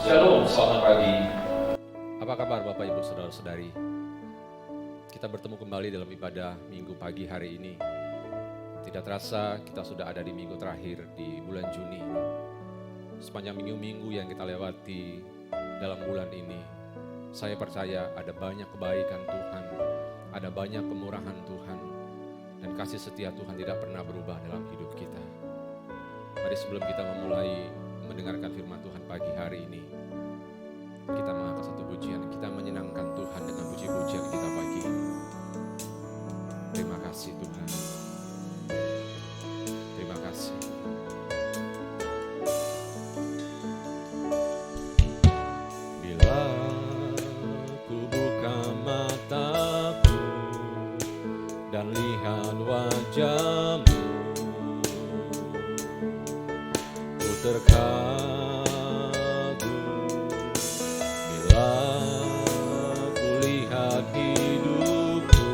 Shalom, selamat pagi. Apa kabar Bapak Ibu Saudara-saudari? Kita bertemu kembali dalam ibadah minggu pagi hari ini. Tidak terasa kita sudah ada di minggu terakhir di bulan Juni. Sepanjang minggu-minggu yang kita lewati dalam bulan ini, saya percaya ada banyak kebaikan Tuhan, ada banyak kemurahan Tuhan, dan kasih setia Tuhan tidak pernah berubah dalam hidup kita. Mari sebelum kita memulai mendengarkan firman Tuhan pagi hari ini, kita mengangkat satu pujian, kita menyenangkan Tuhan dengan puji-pujian kita pagi ini. Terima kasih Tuhan. Terima kasih. Bila ku buka mataku dan lihat wajah-Mu, ku terkagum. Bila ku lihat hidupku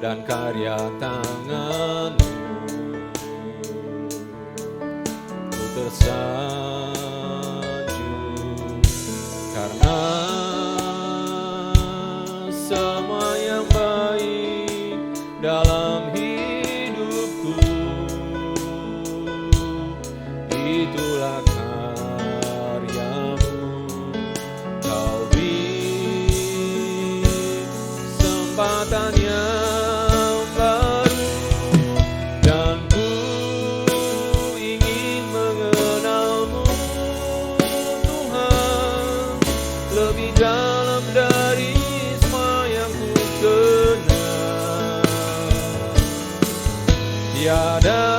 dan karya tangan-Mu, ku tersanjung karena semua yang baik dalam hidupku itulah karya-Mu. Kau beri kesempatan yang baru dan ku ingin mengenal-Mu Tuhan lebih dalam dari semua yang ku kenal. Tiada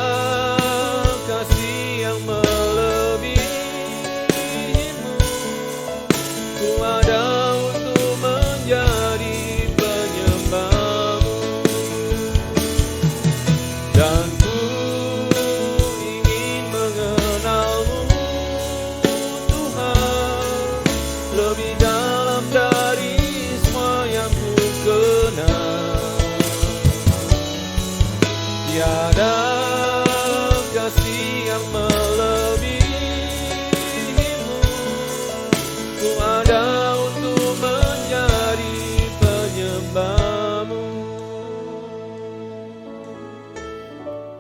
kasih yang melebihi-Mu. Ku ada untuk menjadi penyembah-Mu, dan ku ingin mengenal-Mu Tuhan lebih dalam dari semua yang ku kenal. Tiada kasih yang melebihi-Mu. Ku ada untuk menjadi penyembah-Mu.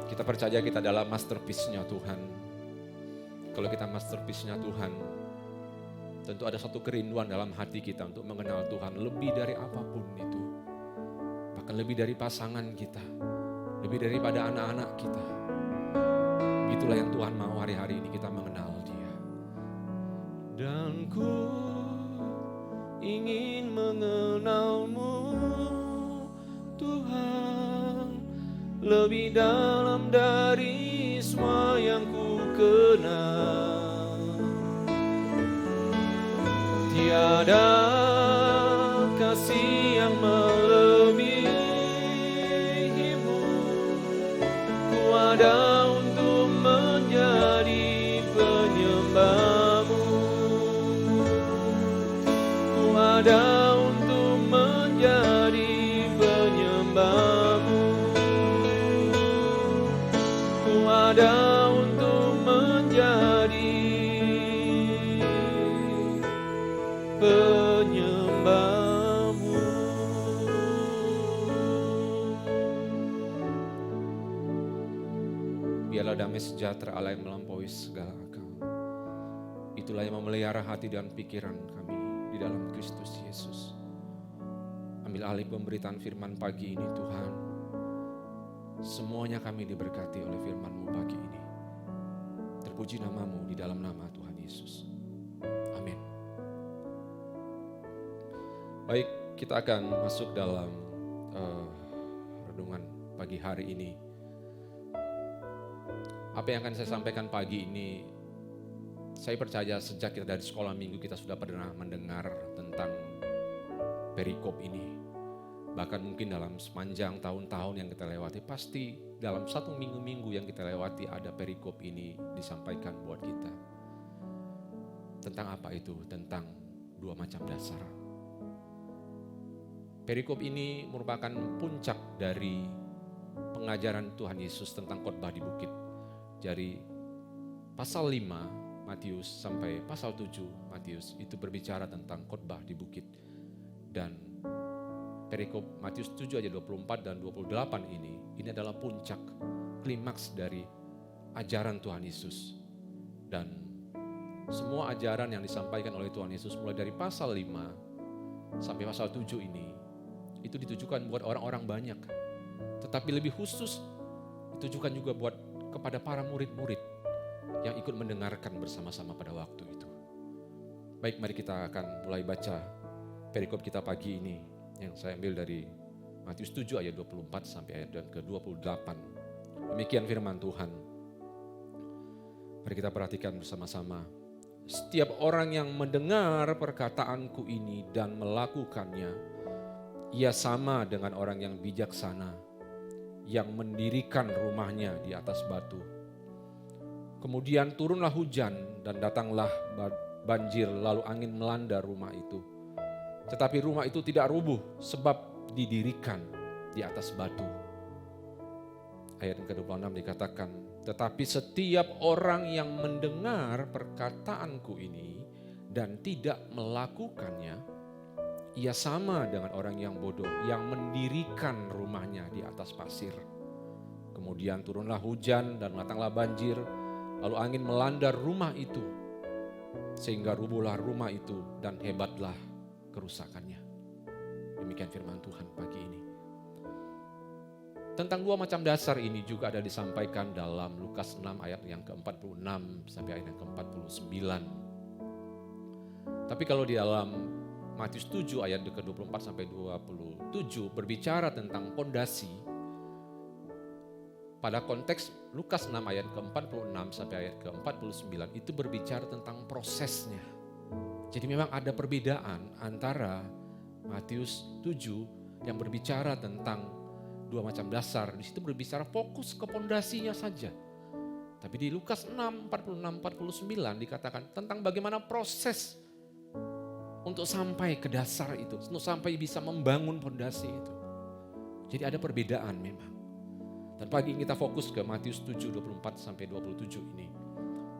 Kita percaya kita adalah masterpiece-nya Tuhan. Kalau kita masterpiece-nya Tuhan, tentu ada satu kerinduan dalam hati kita untuk mengenal Tuhan lebih dari apapun itu. Bahkan lebih dari pasangan kita, lebih daripada anak-anak kita. Itulah yang Tuhan mau hari-hari ini kita mengenal Dia. Dan ku ingin mengenal-Mu Tuhan lebih dalam dari semua yang ku kenal. Tiada kasih yang melebihi-Mu. Ku ada untuk menjadi penyembah-Mu. Ku ada untuk menjadi penyembah-Mu. Ku ada untuk menjadi penyembah-Mu. Biarlah damai sejahtera Allah yang melampaui segala akal, itulah yang memelihara hati dan pikiran kami di dalam Kristus Yesus. Ambil alih pemberitaan firman pagi ini Tuhan. Semuanya kami diberkati oleh firman-Mu pagi ini. Terpuji nama-Mu di dalam nama Tuhan Yesus. Amin. Baik, kita akan masuk dalam renungan pagi hari ini. Apa yang akan saya sampaikan pagi ini, saya percaya sejak kita dari sekolah minggu kita sudah pernah mendengar tentang perikop ini. Bahkan mungkin dalam sepanjang tahun-tahun yang kita lewati, pasti dalam satu minggu-minggu yang kita lewati ada perikop ini disampaikan buat kita. Tentang apa itu? Tentang dua macam dasar. Perikop ini merupakan puncak dari pengajaran Tuhan Yesus tentang khotbah di bukit. Jadi pasal 5 Matius sampai pasal 7 Matius itu berbicara tentang khotbah di bukit. Dan perikop Matius 7 ayat 24 dan 28 ini adalah puncak, klimaks dari ajaran Tuhan Yesus. Dan semua ajaran yang disampaikan oleh Tuhan Yesus mulai dari pasal 5 sampai pasal 7 ini itu ditujukan buat orang-orang banyak. Tetapi lebih khusus ditujukan juga buat kepada para murid-murid yang ikut mendengarkan bersama-sama pada waktu itu. Baik, mari kita akan mulai baca perikop kita pagi ini yang saya ambil dari Matius 7 ayat 24 sampai ayat ke-28. Demikian firman Tuhan. Mari kita perhatikan bersama-sama. Setiap orang yang mendengar perkataanku ini dan melakukannya, ia sama dengan orang yang bijaksana yang mendirikan rumahnya di atas batu. Kemudian turunlah hujan dan datanglah banjir, lalu angin melanda rumah itu. Tetapi rumah itu tidak rubuh sebab didirikan di atas batu. Ayat yang ke-26 dikatakan, tetapi setiap orang yang mendengar perkataanku ini dan tidak melakukannya, ia sama dengan orang yang bodoh yang mendirikan rumahnya di atas pasir. Kemudian turunlah hujan dan datanglah banjir, lalu angin melanda rumah itu, sehingga rubuhlah rumah itu dan hebatlah kerusakannya. Demikian firman Tuhan pagi ini. Tentang dua macam dasar ini juga ada disampaikan dalam Lukas 6 ayat yang ke-46 sampai ayat yang ke-49. Tapi kalau di dalam Matius 7 ayat ke-24 sampai 27 berbicara tentang fondasi. Pada konteks Lukas 6 ayat ke-46 sampai ayat ke-49 itu berbicara tentang prosesnya. Jadi memang ada perbedaan antara Matius 7 yang berbicara tentang dua macam dasar. Di situ berbicara fokus ke fondasinya saja. Tapi di Lukas 6, 46, 49 dikatakan tentang bagaimana proses untuk sampai ke dasar itu, untuk sampai bisa membangun fondasi itu. Jadi ada perbedaan memang. Dan pagi ini kita fokus ke Matius 7, 24 sampai 27 ini.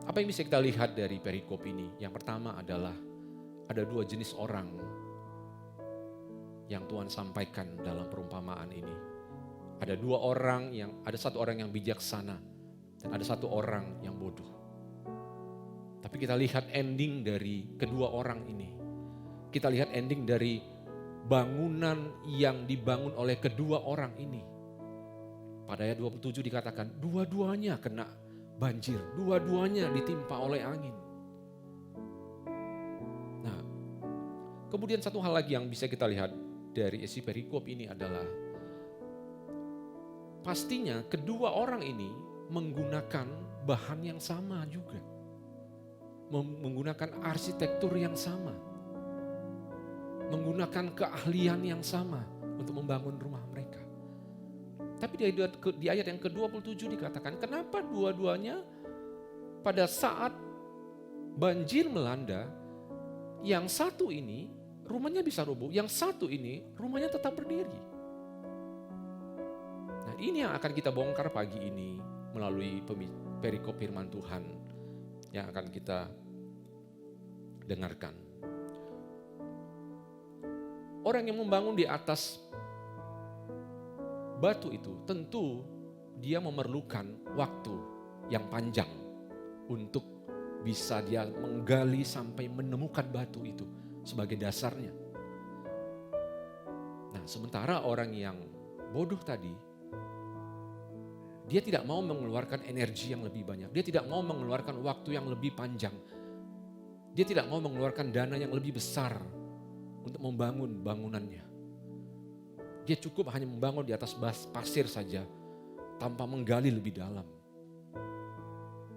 Apa yang bisa kita lihat dari perikop ini? Yang pertama adalah ada dua jenis orang yang Tuhan sampaikan dalam perumpamaan ini. Ada ada satu orang yang bijaksana dan ada satu orang yang bodoh. Tapi kita lihat ending dari kedua orang ini. Kita lihat ending dari bangunan yang dibangun oleh kedua orang ini. Pada ayat 27 dikatakan dua-duanya kena banjir, dua-duanya ditimpa oleh angin. Nah, kemudian satu hal lagi yang bisa kita lihat dari isi perikop ini adalah pastinya kedua orang ini menggunakan bahan yang sama juga. Menggunakan arsitektur yang sama. Menggunakan keahlian yang sama untuk membangun rumah mereka. Tapi di ayat yang ke-27 dikatakan, kenapa dua-duanya pada saat banjir melanda, yang satu ini rumahnya bisa rubuh, yang satu ini rumahnya tetap berdiri. Nah, ini yang akan kita bongkar pagi ini melalui perikop firman Tuhan yang akan kita dengarkan. Orang yang membangun di atas batu itu tentu dia memerlukan waktu yang panjang untuk bisa dia menggali sampai menemukan batu itu sebagai dasarnya. Nah, sementara orang yang bodoh tadi, dia tidak mau mengeluarkan energi yang lebih banyak. Dia tidak mau mengeluarkan waktu yang lebih panjang. Dia tidak mau mengeluarkan dana yang lebih besar untuk membangun bangunannya. Dia cukup hanya membangun di atas pasir saja tanpa menggali lebih dalam.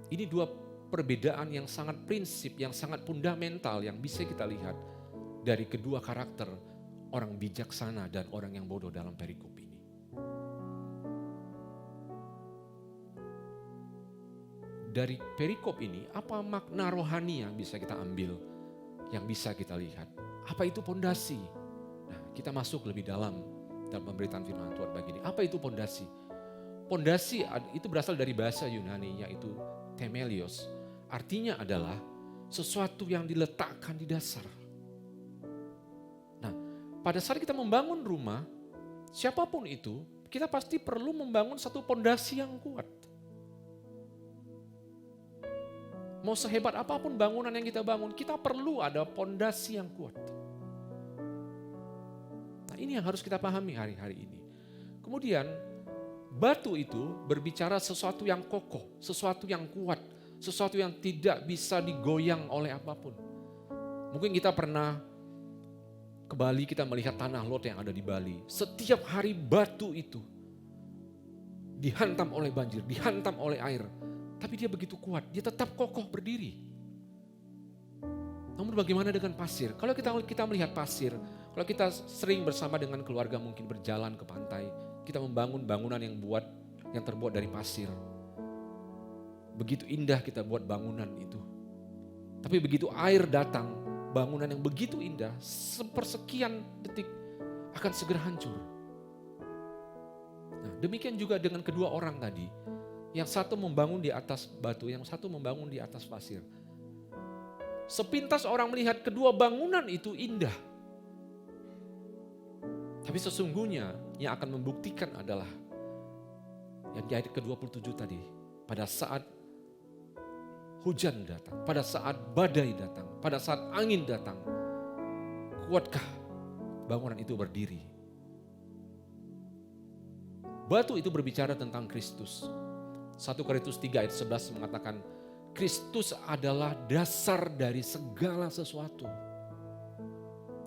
Ini dua perbedaan yang sangat prinsip, yang sangat fundamental yang bisa kita lihat dari kedua karakter orang bijaksana dan orang yang bodoh dalam perikop ini. Dari perikop ini, apa makna rohani yang bisa kita ambil, yang bisa kita lihat? Apa itu pondasi? Nah, kita masuk lebih dalam pemberitaan firman Tuhan begini. Apa itu pondasi? Pondasi itu berasal dari bahasa Yunani, yaitu temelios. artinya adalah sesuatu yang diletakkan di dasar. Nah, pada saat kita membangun rumah, siapapun itu, kita pasti perlu membangun satu pondasi yang kuat. Mau sehebat apapun bangunan yang kita bangun, kita perlu ada pondasi yang kuat. Nah, ini yang harus kita pahami hari-hari ini. Kemudian, batu itu berbicara sesuatu yang kokoh, sesuatu yang kuat, sesuatu yang tidak bisa digoyang oleh apapun. Mungkin kita pernah ke Bali, kita melihat tanah lot yang ada di Bali. Setiap hari batu itu dihantam oleh banjir, dihantam oleh air. Tapi dia begitu kuat, dia tetap kokoh berdiri. Namun bagaimana dengan pasir? Kalau kita melihat pasir, kalau kita sering bersama dengan keluarga mungkin berjalan ke pantai, kita membangun bangunan yang terbuat dari pasir. Begitu indah kita buat bangunan itu. Tapi begitu air datang, bangunan yang begitu indah, sepersekian detik akan segera hancur. Nah, demikian juga dengan kedua orang tadi. Yang satu membangun di atas batu, yang satu membangun di atas pasir. Sepintas orang melihat kedua bangunan itu indah. Tapi sesungguhnya yang akan membuktikan adalah yang di ayat ke-27 tadi. Pada saat hujan datang, pada saat badai datang, pada saat angin datang, kuatkah bangunan itu berdiri? Batu itu berbicara tentang Kristus. 1 Korintus 3 ayat 11 mengatakan, Kristus adalah dasar dari segala sesuatu.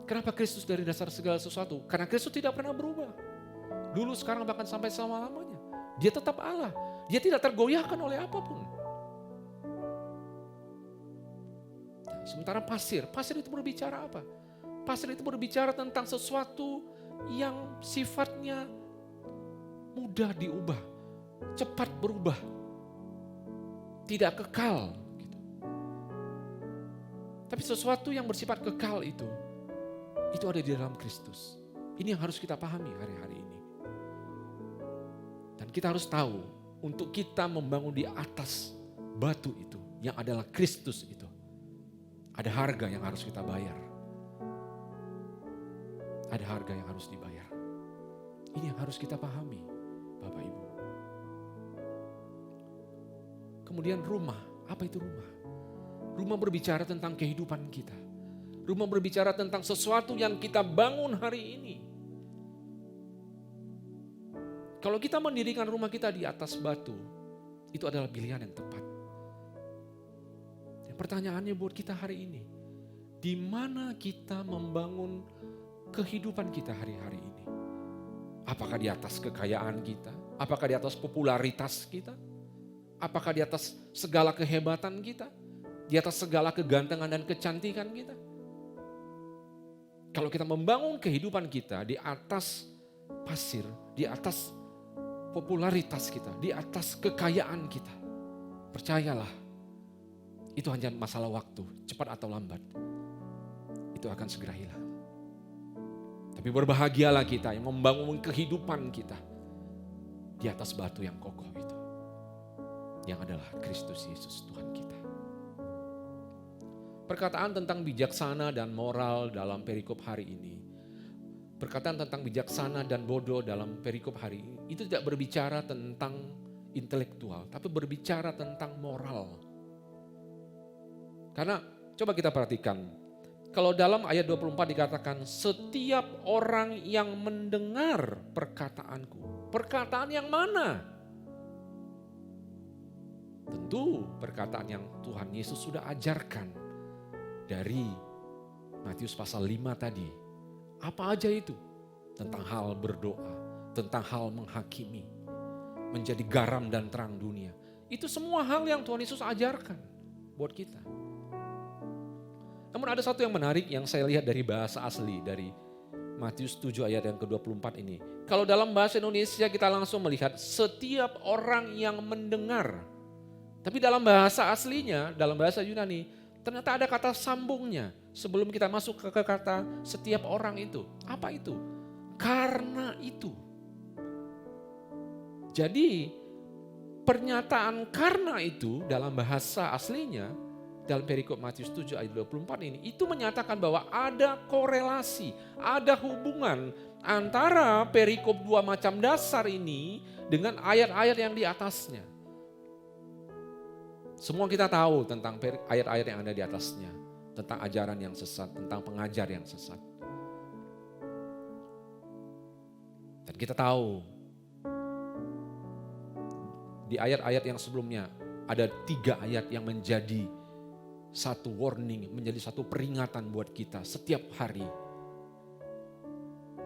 Kenapa Kristus dari dasar segala sesuatu? Karena Kristus tidak pernah berubah. Dulu, sekarang, bahkan sampai selama-lamanya. Dia tetap Allah. Dia tidak tergoyahkan oleh apapun. Sementara pasir itu berbicara apa? Pasir itu berbicara tentang sesuatu yang sifatnya mudah diubah, cepat berubah, tidak kekal. Gitu. Tapi sesuatu yang bersifat kekal itu ada di dalam Kristus. Ini yang harus kita pahami hari-hari ini. Dan kita harus tahu, untuk kita membangun di atas batu itu, yang adalah Kristus itu, ada harga yang harus kita bayar. Ada harga yang harus dibayar. Ini yang harus kita pahami, Bapak Ibu. Kemudian rumah, apa itu rumah? Rumah berbicara tentang kehidupan kita. Rumah berbicara tentang sesuatu yang kita bangun hari ini. Kalau kita mendirikan rumah kita di atas batu, itu adalah pilihan yang tepat. Dan pertanyaannya buat kita hari ini, di mana kita membangun kehidupan kita hari-hari ini? Apakah di atas kekayaan kita? Apakah di atas popularitas kita? Apakah di atas segala kehebatan kita? Di atas segala kegantengan dan kecantikan kita? Kalau kita membangun kehidupan kita di atas pasir, di atas popularitas kita, di atas kekayaan kita, percayalah, itu hanya masalah waktu, cepat atau lambat. Itu akan segera hilang. Tapi berbahagialah kita yang membangun kehidupan kita di atas batu yang kokoh itu, yang adalah Kristus Yesus Tuhan kita. Perkataan tentang bijaksana dan moral dalam perikop hari ini, perkataan tentang bijaksana dan bodoh dalam perikop hari ini, itu tidak berbicara tentang intelektual, tapi berbicara tentang moral. Karena coba kita perhatikan, kalau dalam ayat 24 dikatakan, setiap orang yang mendengar perkataanku. Perkataan yang mana? Tentu perkataan yang Tuhan Yesus sudah ajarkan dari Matius pasal 5 tadi. Apa aja itu? Tentang hal berdoa, tentang hal menghakimi, menjadi garam dan terang dunia. Itu semua hal yang Tuhan Yesus ajarkan buat kita. Namun ada satu yang menarik yang saya lihat dari bahasa asli, dari Matius 7 ayat yang ke-24 ini. Kalau dalam bahasa Indonesia kita langsung melihat setiap orang yang mendengar. Tapi dalam bahasa aslinya, dalam bahasa Yunani, ternyata ada kata sambungnya sebelum kita masuk ke kata setiap orang itu. Apa itu? Karena itu. Jadi pernyataan karena itu dalam bahasa aslinya, dalam perikop Matius 7 ayat 24 ini, itu menyatakan bahwa ada korelasi, ada hubungan antara perikop dua macam dasar ini dengan ayat-ayat yang di atasnya. Semua kita tahu tentang ayat-ayat yang ada di atasnya, tentang ajaran yang sesat, tentang pengajar yang sesat. Dan kita tahu di ayat-ayat yang sebelumnya ada 3 ayat yang menjadi satu warning, menjadi satu peringatan buat kita setiap hari.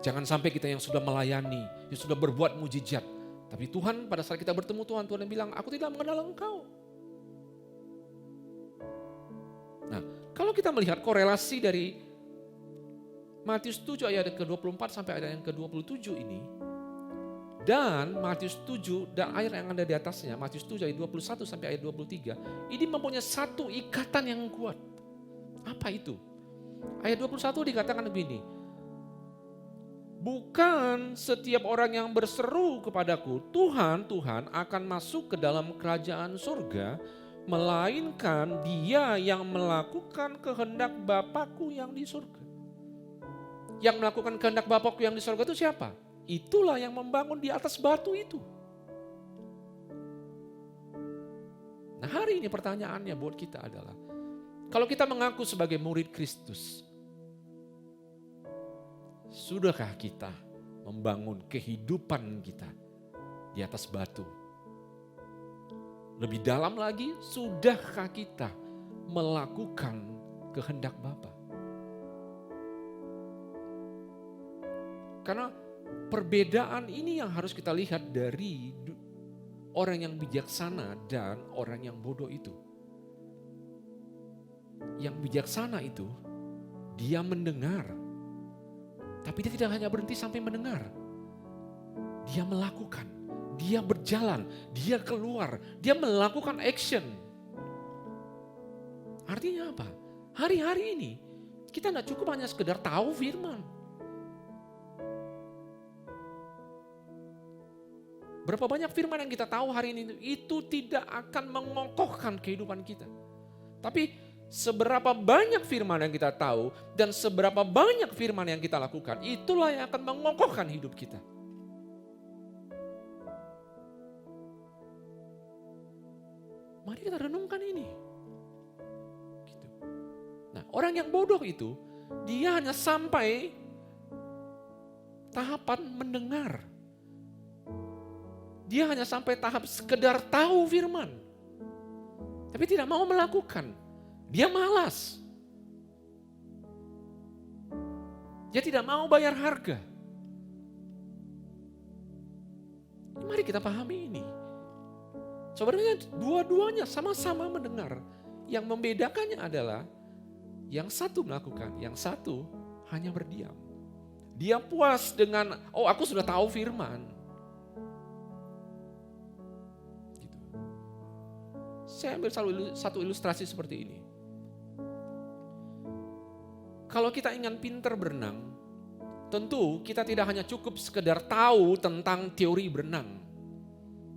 Jangan sampai kita yang sudah melayani, yang sudah berbuat mujizat, tapi Tuhan pada saat kita bertemu Tuhan yang bilang, aku tidak mengenal engkau. Nah, kalau kita melihat korelasi dari Matius 7 ayat ke-24 sampai ayat yang ke-27 ini, dan Matius 7 dan ayat yang ada di atasnya, Matius 7 ayat 21 sampai ayat 23, ini mempunyai satu ikatan yang kuat. Apa itu? Ayat 21 dikatakan begini, bukan setiap orang yang berseru kepadaku, Tuhan, Tuhan akan masuk ke dalam kerajaan surga, melainkan dia yang melakukan kehendak Bapakku yang di surga. Yang melakukan kehendak Bapakku yang di surga itu siapa? Itulah yang membangun di atas batu itu. Nah, hari ini pertanyaannya buat kita adalah, kalau kita mengaku sebagai murid Kristus, sudahkah kita membangun kehidupan kita di atas batu? Lebih dalam lagi, sudahkah kita melakukan kehendak Bapa? Karena perbedaan ini yang harus kita lihat dari orang yang bijaksana dan orang yang bodoh itu. Yang bijaksana itu, dia mendengar. Tapi dia tidak hanya berhenti sampai mendengar. Dia melakukan, dia berjalan, dia keluar, dia melakukan action. Artinya apa? Hari-hari ini kita tidak cukup hanya sekedar tahu firman. Berapa banyak firman yang kita tahu hari ini itu tidak akan mengokohkan kehidupan kita. Tapi seberapa banyak firman yang kita tahu dan seberapa banyak firman yang kita lakukan, itulah yang akan mengokohkan hidup kita. Mari kita renungkan ini. Gitu. Nah, orang yang bodoh itu, dia hanya sampai tahapan mendengar. Dia hanya sampai tahap sekedar tahu firman. Tapi tidak mau melakukan. Dia malas. Dia tidak mau bayar harga. Mari kita pahami ini. Sebenarnya dua-duanya sama-sama mendengar. Yang membedakannya adalah yang satu melakukan, yang satu hanya berdiam. Dia puas dengan, oh aku sudah tahu firman. Gitu. Saya ambil satu ilustrasi seperti ini. Kalau kita ingin pintar berenang, tentu kita tidak hanya cukup sekedar tahu tentang teori berenang.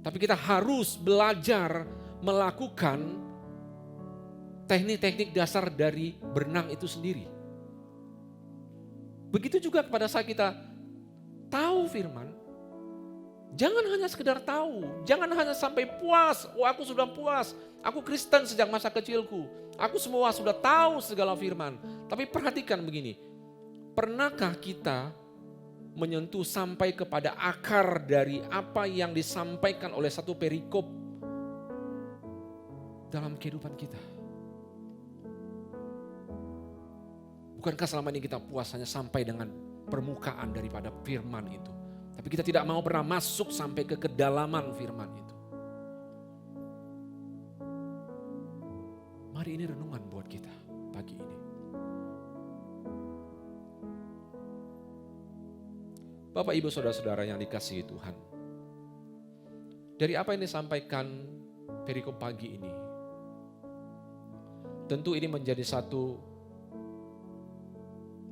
Tapi kita harus belajar melakukan teknik-teknik dasar dari berenang itu sendiri. Begitu juga pada saat kita tahu firman, jangan hanya sekedar tahu, jangan hanya sampai puas, oh aku sudah puas, aku Kristen sejak masa kecilku, aku semua sudah tahu segala firman. Tapi perhatikan begini, pernahkah kita menyentuh sampai kepada akar dari apa yang disampaikan oleh satu perikop dalam kehidupan kita? Bukankah selama ini kita puas hanya sampai dengan permukaan daripada firman itu? Tapi kita tidak mau pernah masuk sampai ke kedalaman firman itu. Mari ini renungan buat kita pagi ini. Bapak, Ibu, Saudara-saudara yang dikasihi Tuhan. Dari apa yang disampaikan perikop pagi ini, tentu ini menjadi satu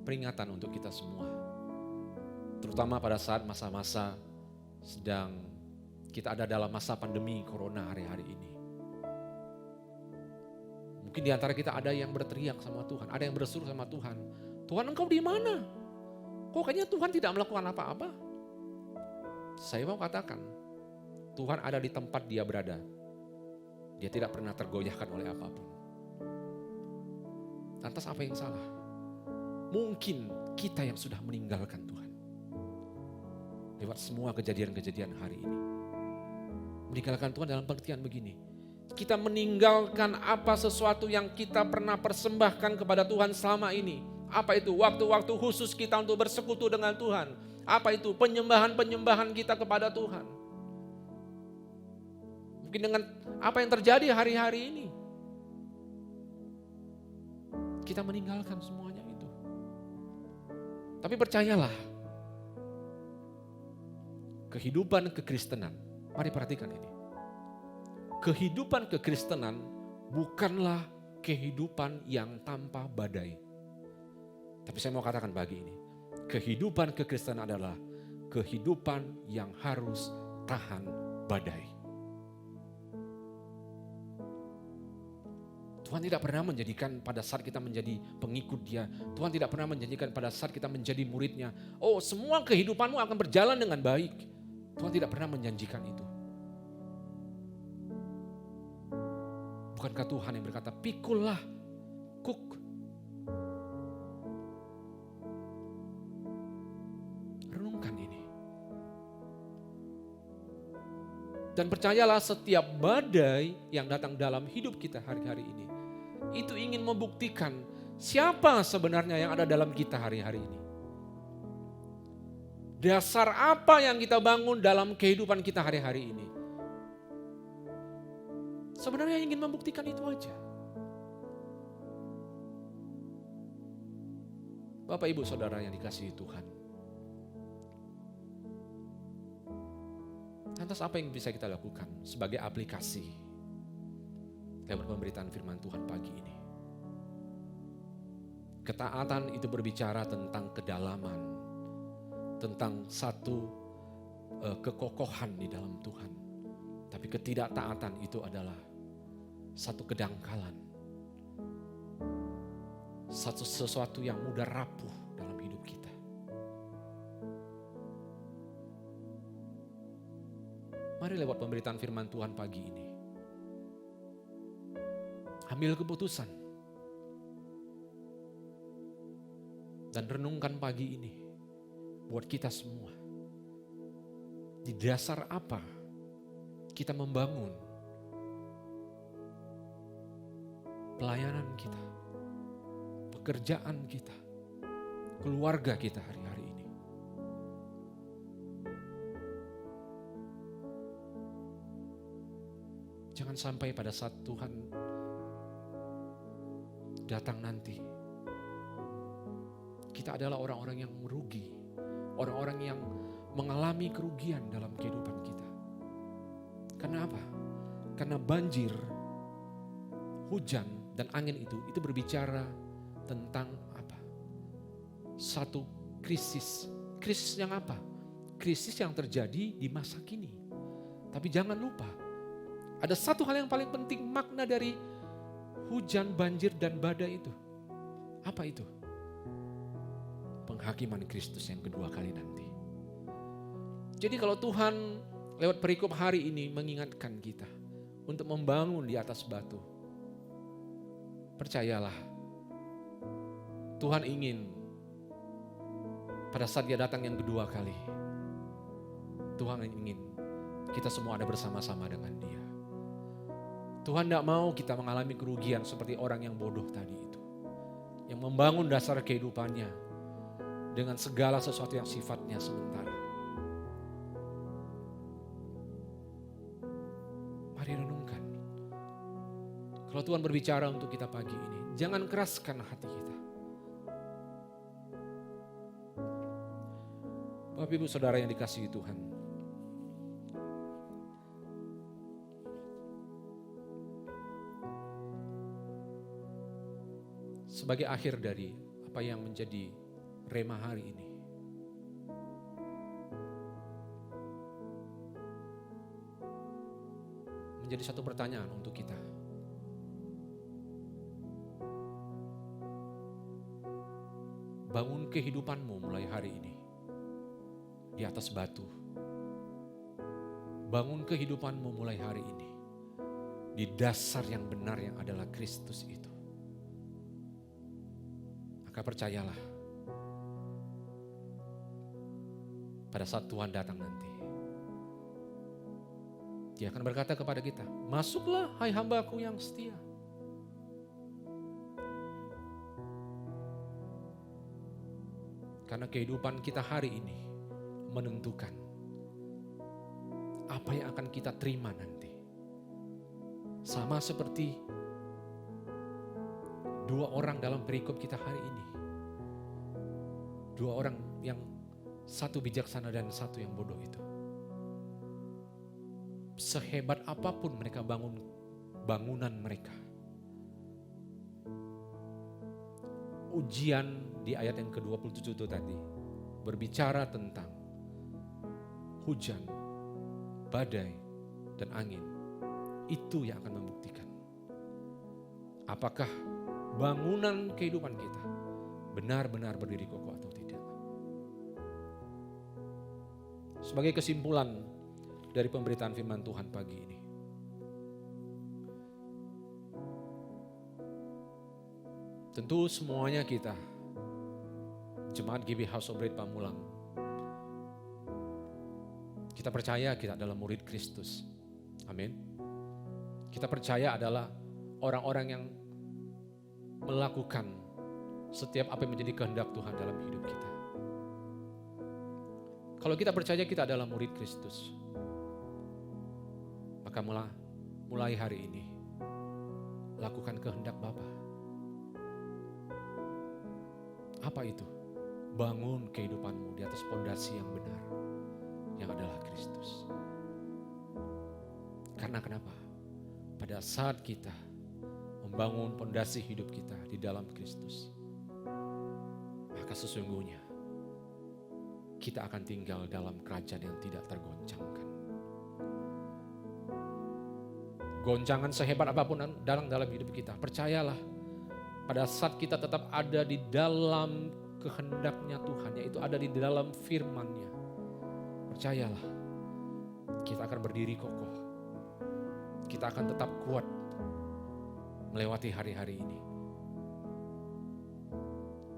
peringatan untuk kita semua. Terutama pada saat masa-masa sedang Kita ada dalam masa pandemi corona hari-hari ini. Mungkin di antara kita ada yang berteriak sama Tuhan, ada yang berseru sama Tuhan. Tuhan, Engkau di mana? Kok kayaknya Tuhan tidak melakukan apa-apa? Saya mau katakan, Tuhan ada di tempat dia berada. Dia tidak pernah tergoyahkan oleh apapun. Lantas apa yang salah? Mungkin kita yang sudah meninggalkan Tuhan. Lewat semua kejadian-kejadian hari ini. Meninggalkan Tuhan dalam pengertian begini. Kita meninggalkan apa sesuatu yang kita pernah persembahkan kepada Tuhan selama ini. Apa itu? Waktu-waktu khusus kita untuk bersekutu dengan Tuhan. Apa itu? Penyembahan-penyembahan kita kepada Tuhan. Mungkin dengan apa yang terjadi hari-hari ini. Kita meninggalkan semuanya itu. Tapi percayalah. Kehidupan kekristenan. Mari perhatikan ini. Kehidupan kekristenan bukanlah kehidupan yang tanpa badai. Tapi saya mau katakan pagi ini, kehidupan kekristenan adalah kehidupan yang harus tahan badai. Tuhan tidak pernah menjadikan pada saat kita menjadi pengikut Dia. Tuhan tidak pernah menjanjikan pada saat kita menjadi muridnya. Oh, semua kehidupanmu akan berjalan dengan baik. Tuhan tidak pernah menjanjikan itu. Bukankah Tuhan yang berkata, pikullah, kuk. Renungkan ini. Dan percayalah setiap badai yang datang dalam hidup kita hari-hari ini. Itu ingin membuktikan siapa sebenarnya yang ada dalam kita hari-hari ini. Dasar apa yang kita bangun dalam kehidupan kita hari-hari ini. Sebenarnya ingin membuktikan itu aja. Bapak, Ibu, Saudara yang dikasihi Tuhan. Lantas apa yang bisa kita lakukan sebagai aplikasi lewat pemberitaan firman Tuhan pagi ini? Ketaatan itu berbicara tentang kedalaman, tentang satu kekokohan di dalam Tuhan. Tapi ketidaktaatan itu adalah satu kedangkalan, sesuatu yang mudah rapuh dalam hidup kita. Mari lewat pemberitaan firman Tuhan pagi ini, ambil keputusan dan renungkan pagi ini buat kita semua. Di dasar apa kita membangun pelayanan kita, pekerjaan kita, keluarga kita hari-hari ini. Jangan sampai pada saat Tuhan datang nanti, kita adalah orang-orang yang merugi, orang-orang yang mengalami kerugian dalam kehidupan kita. Karena apa? Karena banjir, hujan, dan angin itu berbicara tentang apa? Satu krisis. Krisis yang apa? Krisis yang terjadi di masa kini. Tapi jangan lupa, ada satu hal yang paling penting makna dari hujan, banjir, dan badai itu. Apa itu? Penghakiman Kristus yang kedua kali nanti. Jadi kalau Tuhan lewat perikop hari ini mengingatkan kita untuk membangun di atas batu, percayalah, Tuhan ingin pada saat Dia datang yang kedua kali, Tuhan ingin kita semua ada bersama-sama dengan Dia. Tuhan tidak mau kita mengalami kerugian seperti orang yang bodoh tadi itu, yang membangun dasar kehidupannya dengan segala sesuatu yang sifatnya sementara. Mari renungkan. Kalau Tuhan berbicara untuk kita pagi ini, jangan keraskan hati kita. Bapak, Ibu, Saudara yang dikasihi Tuhan. Sebagai akhir dari apa yang menjadi rema hari ini, menjadi satu pertanyaan untuk kita. Bangun kehidupanmu mulai hari ini di atas batu. Bangun kehidupanmu mulai hari ini di dasar yang benar yang adalah Kristus itu. Maka percayalah, pada saat Tuhan datang nanti, Dia akan berkata kepada kita, masuklah hai hamba-Ku yang setia. Karena kehidupan kita hari ini menentukan apa yang akan kita terima nanti. Sama seperti dua orang dalam perikop kita hari ini. Dua orang yang satu bijaksana dan satu yang bodoh itu. Sehebat apapun mereka bangun bangunan mereka. Ujian di ayat yang ke-27 itu tadi berbicara tentang hujan, badai, dan angin. Itu yang akan membuktikan apakah bangunan kehidupan kita benar-benar berdiri kokoh atau tidak. Sebagai kesimpulan dari pemberitaan firman Tuhan pagi ini, tentu semuanya kita, Jemaat GB House of Bread Pamulang, kita percaya kita adalah murid Kristus. Amin. Kita percaya adalah orang-orang yang melakukan setiap apa yang menjadi kehendak Tuhan dalam hidup kita. Kalau kita percaya kita adalah murid Kristus, maka mulai hari ini lakukan kehendak Bapa. Apa itu? Bangun kehidupanmu di atas pondasi yang benar, yang adalah Kristus. Karena kenapa? Pada saat kita membangun pondasi hidup kita di dalam Kristus, maka sesungguhnya kita akan tinggal dalam kerajaan yang tidak tergoncangkan. Goncangan sehebat apapun dalam hidup kita, percayalah, pada saat kita tetap ada di dalam kehendaknya Tuhan, yaitu ada di dalam firman-Nya, percayalah, kita akan berdiri kokoh. Kita akan tetap kuat melewati hari-hari ini.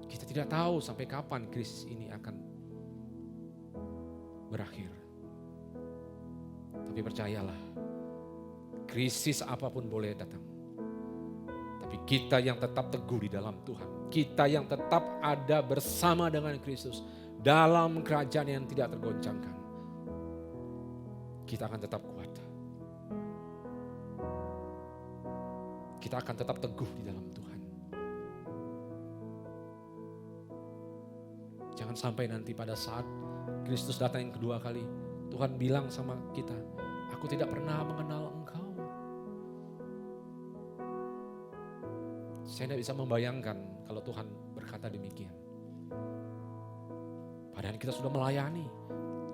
Kita tidak tahu sampai kapan krisis ini akan berakhir. Tapi percayalah, krisis apapun boleh datang. Tapi kita yang tetap teguh di dalam Tuhan, kita yang tetap ada bersama dengan Kristus dalam kerajaan yang tidak tergoncangkan, kita akan tetap kuat. Kita akan tetap teguh di dalam Tuhan. Jangan sampai nanti pada saat Kristus datang yang kedua kali, Tuhan bilang sama kita, aku tidak pernah mengenal engkau. Saya tidak bisa membayangkan kalau Tuhan berkata demikian. Padahal kita sudah melayani,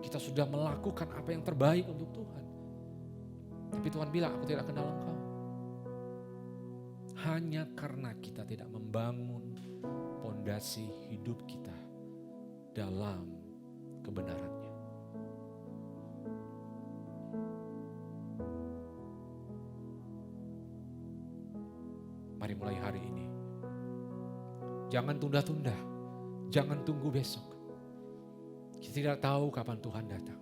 kita sudah melakukan apa yang terbaik untuk Tuhan. Tapi Tuhan bilang, aku tidak kenal engkau. Hanya karena kita tidak membangun pondasi hidup kita dalam kebenarannya. Mari mulai hari ini. Jangan tunda-tunda, jangan tunggu besok. Kita tidak tahu kapan Tuhan datang.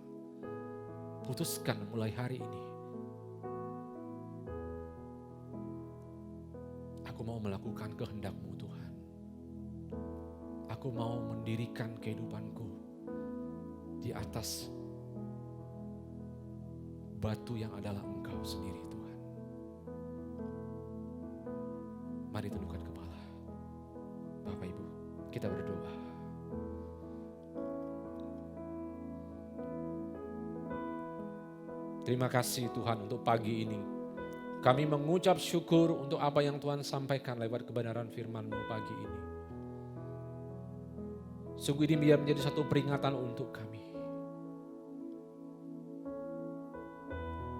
Putuskan mulai hari ini. Aku mau melakukan kehendak-Mu Tuhan. Aku mau mendirikan kehidupanku di atas batu yang adalah Engkau sendiri Tuhan. Mari tundukkan kepala. Bapak Ibu, kita berdoa. Terima kasih Tuhan untuk pagi ini. Kami mengucap syukur untuk apa yang Tuhan sampaikan lewat kebenaran firman-Mu pagi ini. Sungguh ini biar menjadi satu peringatan untuk kami.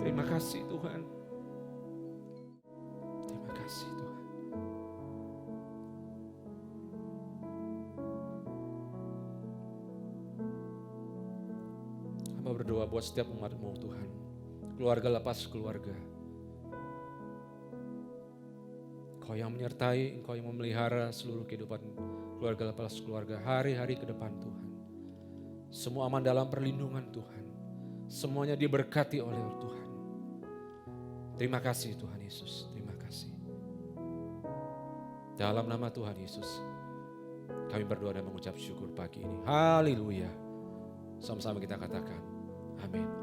Terima kasih Tuhan. Terima kasih Tuhan. Hamba berdoa buat setiap umat-Mu Tuhan. Keluarga lepas keluarga. Engkau yang menyertai, Engkau yang memelihara seluruh kehidupan keluarga lepas keluarga hari-hari ke depan Tuhan. Semua aman dalam perlindungan Tuhan. Semuanya diberkati oleh Tuhan. Terima kasih Tuhan Yesus, terima kasih. Dalam nama Tuhan Yesus. Kami berdoa dan mengucap syukur pagi ini. Haleluya. Sama-sama kita katakan. Amin.